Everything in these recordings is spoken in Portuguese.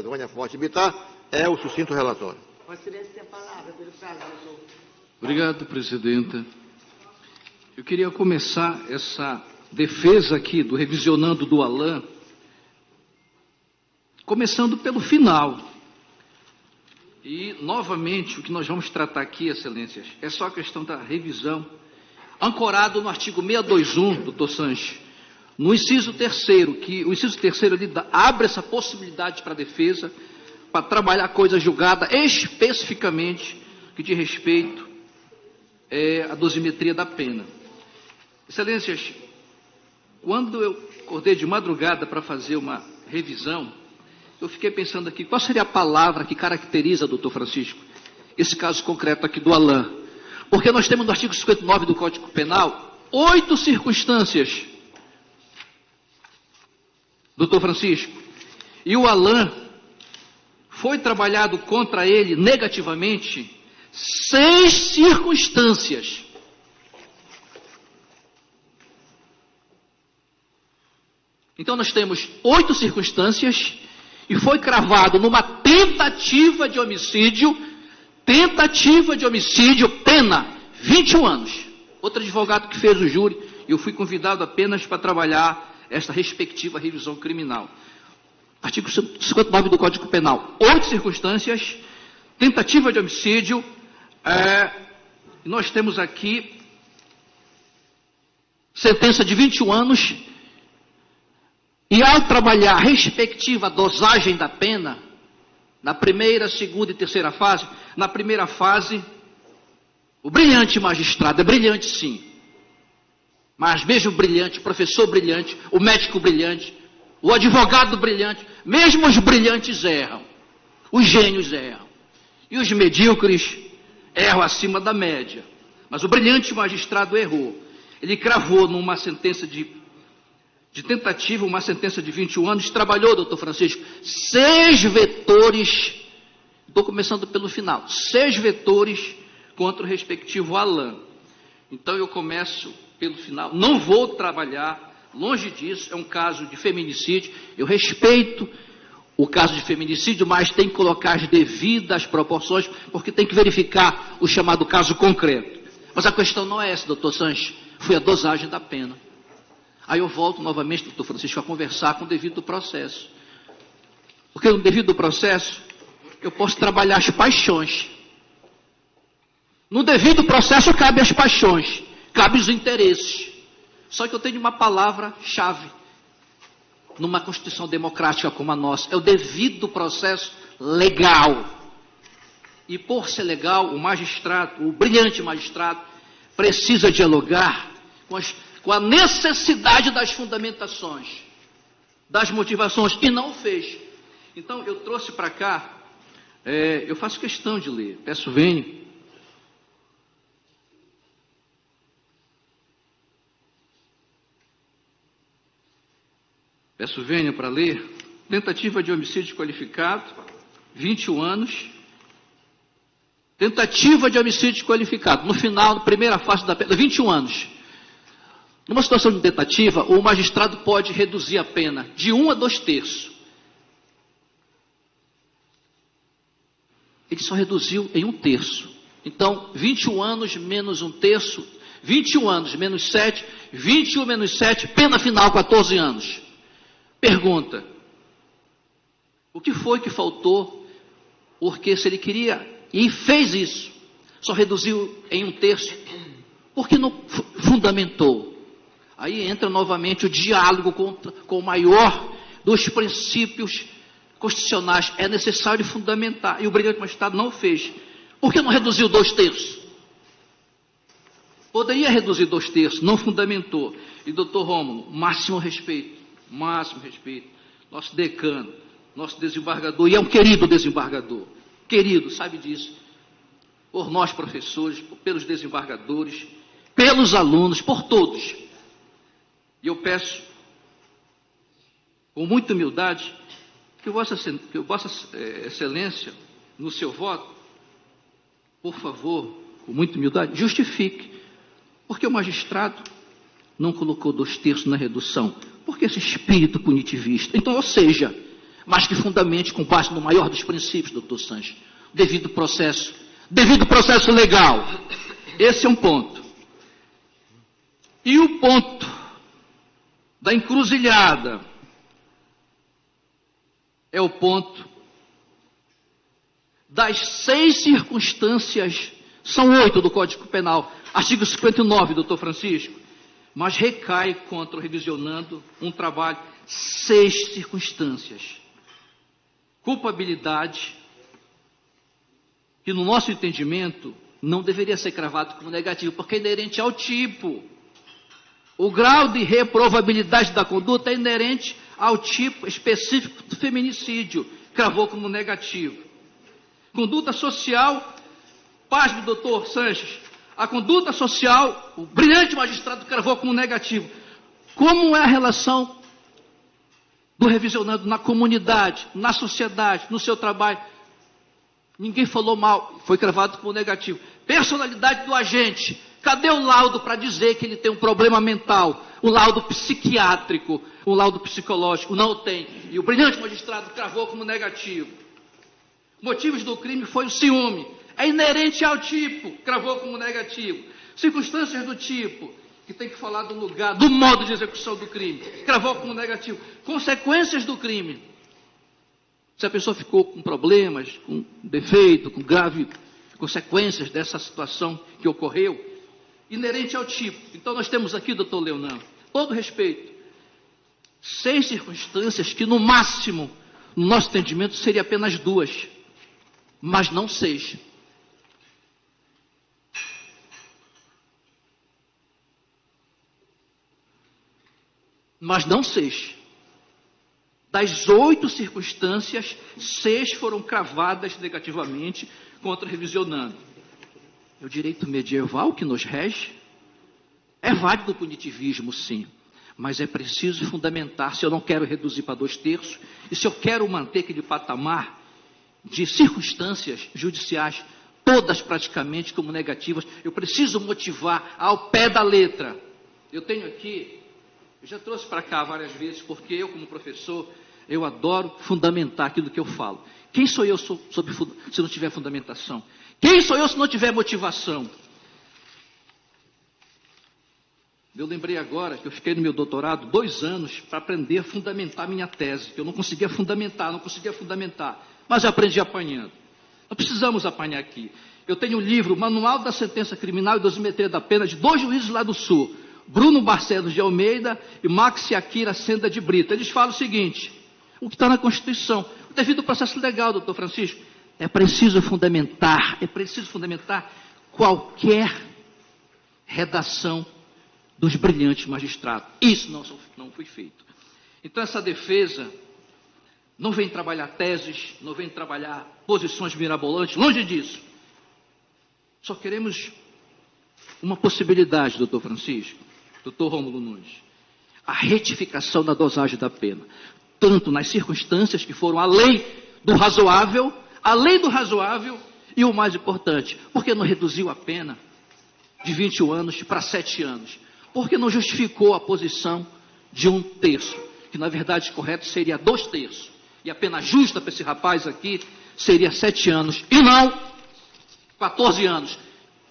doutora Vânia Forte Bittar, é o sucinto relatório. Vossa Excelência tem a palavra, pelo prazo, doutor. Obrigado, presidenta. Eu queria começar essa defesa aqui do revisionando do Alain, começando pelo final. E, novamente, o que nós vamos tratar aqui, excelências, é só a questão da revisão, ancorado no artigo 621, doutor Sanches, no inciso 3º, que o inciso 3º ele abre essa possibilidade para a defesa, para trabalhar coisa julgada especificamente que diz respeito à dosimetria da pena. Excelências, quando eu acordei de madrugada para fazer uma revisão, eu fiquei pensando aqui, qual seria a palavra que caracteriza, doutor Francisco, esse caso concreto aqui do Alain? Porque nós temos no artigo 59 do Código Penal 8 circunstâncias, doutor Francisco, e o Alain foi trabalhado contra ele negativamente 6 circunstâncias. Então nós temos 8 circunstâncias e foi cravado numa tentativa de homicídio, pena 21 anos. Outro advogado que fez o júri, eu fui convidado apenas para trabalhar esta respectiva revisão criminal. Artigo 59 do Código Penal, 8 circunstâncias, tentativa de homicídio, nós temos aqui sentença de 21 anos, e ao trabalhar a respectiva dosagem da pena, na primeira, segunda e terceira fase, na primeira fase, o brilhante magistrado, é brilhante sim, mas mesmo brilhante, o professor brilhante, o médico brilhante, o advogado brilhante, mesmo os brilhantes erram, os gênios erram, e os medíocres erram acima da média, mas o brilhante magistrado errou, ele cravou numa sentença de tentativa, uma sentença de 21 anos, trabalhou, doutor Francisco, 6 vetores, estou começando pelo final, 6 vetores contra o respectivo Alain. Então eu começo pelo final, não vou trabalhar, longe disso, é um caso de feminicídio, eu respeito o caso de feminicídio, mas tem que colocar as devidas proporções, porque tem que verificar o chamado caso concreto. Mas a questão não é essa, doutor Sanches, foi a dosagem da pena. Aí eu volto novamente, doutor Francisco, a conversar com o devido processo. Porque no devido processo, eu posso trabalhar as paixões. No devido processo, cabe as paixões, cabe os interesses. Só que eu tenho uma palavra-chave numa Constituição democrática como a nossa, é o devido processo legal. E por ser legal, o magistrado, o brilhante magistrado, precisa dialogar com a necessidade das fundamentações, das motivações, e não o fez. Então, eu trouxe para cá, eu faço questão de ler, peço vênia. Peço vênia para ler. Tentativa de homicídio qualificado, 21 anos. Tentativa de homicídio qualificado, no final, na primeira fase da pena, 21 anos. Numa situação de tentativa, o magistrado pode reduzir a pena de 1 a 2/3. Ele só reduziu em 1/3. Então, 21 anos menos 1/3, 21 anos menos 7, 21 menos 7, pena final 14 anos. Pergunta, o que foi que faltou? Porque se ele queria, e fez isso, só reduziu em 1/3, porque não fundamentou. Aí entra novamente o diálogo com o maior dos princípios constitucionais. É necessário fundamentar. E o brilhante magistrado não fez. Por que não reduziu 2/3? Poderia reduzir 2/3, não fundamentou. E doutor Rômulo, máximo respeito. Nosso decano, nosso desembargador, e é um querido desembargador. Querido, sabe disso. Por nós professores, pelos desembargadores, pelos alunos, por todos. E eu peço, com muita humildade, que Vossa Excelência, no seu voto, por favor, com muita humildade, justifique. Porque o magistrado não colocou 2/3 na redução? Porque esse espírito punitivista. Então, ou seja, mas que fundamente com base no maior dos princípios, doutor Sanches, devido processo legal. Esse é um ponto. E o ponto da encruzilhada é o ponto das 6 circunstâncias, são 8 do Código Penal, artigo 59, doutor Francisco, mas recai contra o revisionando um trabalho, 6 circunstâncias. Culpabilidade, que no nosso entendimento não deveria ser cravado como negativo, porque é inerente ao tipo. O grau de reprovabilidade da conduta é inerente ao tipo específico do feminicídio, cravou como negativo. Conduta social, paz do doutor Sanches, a conduta social, o brilhante magistrado cravou como negativo. Como é a relação do revisionando na comunidade, na sociedade, no seu trabalho? Ninguém falou mal, foi cravado como negativo. Personalidade do agente, cadê o laudo para dizer que ele tem um problema mental? O laudo psiquiátrico, o laudo psicológico, não tem. E o brilhante magistrado cravou como negativo. Motivos do crime foi o ciúme, é inerente ao tipo, cravou como negativo. Circunstâncias do tipo, que tem que falar do lugar, do modo de execução do crime, cravou como negativo. Consequências do crime, se a pessoa ficou com problemas, com defeito, com grave consequências dessa situação que ocorreu, inerente ao tipo. Então nós temos aqui, doutor Leonardo, todo respeito, 6 circunstâncias que no máximo, no nosso entendimento, seria apenas 2, mas não 6. Mas não 6. Das 8 circunstâncias, 6 foram cravadas negativamente contra o revisionando. É o direito medieval que nos rege? É válido o punitivismo, sim, mas é preciso fundamentar. Se eu não quero reduzir para 2/3, e se eu quero manter aquele patamar de circunstâncias judiciais, todas praticamente como negativas, eu preciso motivar ao pé da letra. Eu tenho aqui, eu já trouxe para cá várias vezes, porque eu, como professor, eu adoro fundamentar aquilo que eu falo. Quem sou eu se não tiver fundamentação? Quem sou eu se não tiver motivação? Eu lembrei agora que eu fiquei no meu doutorado 2 anos para aprender a fundamentar minha tese, que eu não conseguia fundamentar, mas eu aprendi apanhando. Não precisamos apanhar aqui. Eu tenho um livro, Manual da Sentença Criminal e Dosimetria da Pena, de 2 juízes lá do Sul, Bruno Barcelos de Almeida e Max Akira Senda de Brito. Eles falam o seguinte, o que está na Constituição, o devido processo legal, doutor Francisco, é preciso fundamentar qualquer redação dos brilhantes magistrados. Isso não foi feito. Então essa defesa não vem trabalhar teses, não vem trabalhar posições mirabolantes, longe disso. Só queremos uma possibilidade, doutor Francisco, doutor Rômulo Nunes, a retificação da dosagem da pena, tanto nas circunstâncias que foram além do razoável, e o mais importante, porque não reduziu a pena de 21 anos para 7 anos, porque não justificou a posição de 1/3, que na verdade correto seria 2/3, e a pena justa para esse rapaz aqui seria 7 anos, e não 14 anos.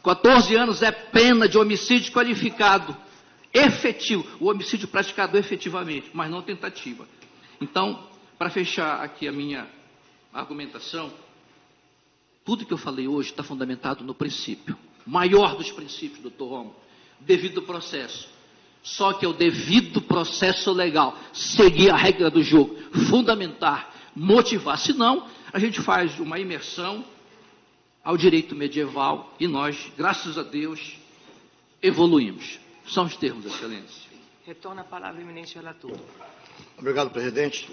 14 anos é pena de homicídio qualificado, efetivo, o homicídio praticado efetivamente, mas não tentativa. Então, para fechar aqui a minha argumentação, tudo que eu falei hoje está fundamentado no princípio, maior dos princípios, doutor Romulo, devido processo. Só que é o devido processo legal, seguir a regra do jogo, fundamentar, motivar, senão a gente faz uma imersão ao direito medieval e nós, graças a Deus, evoluímos. São os termos, excelência. Retorna a palavra, eminente relator. Obrigado, presidente.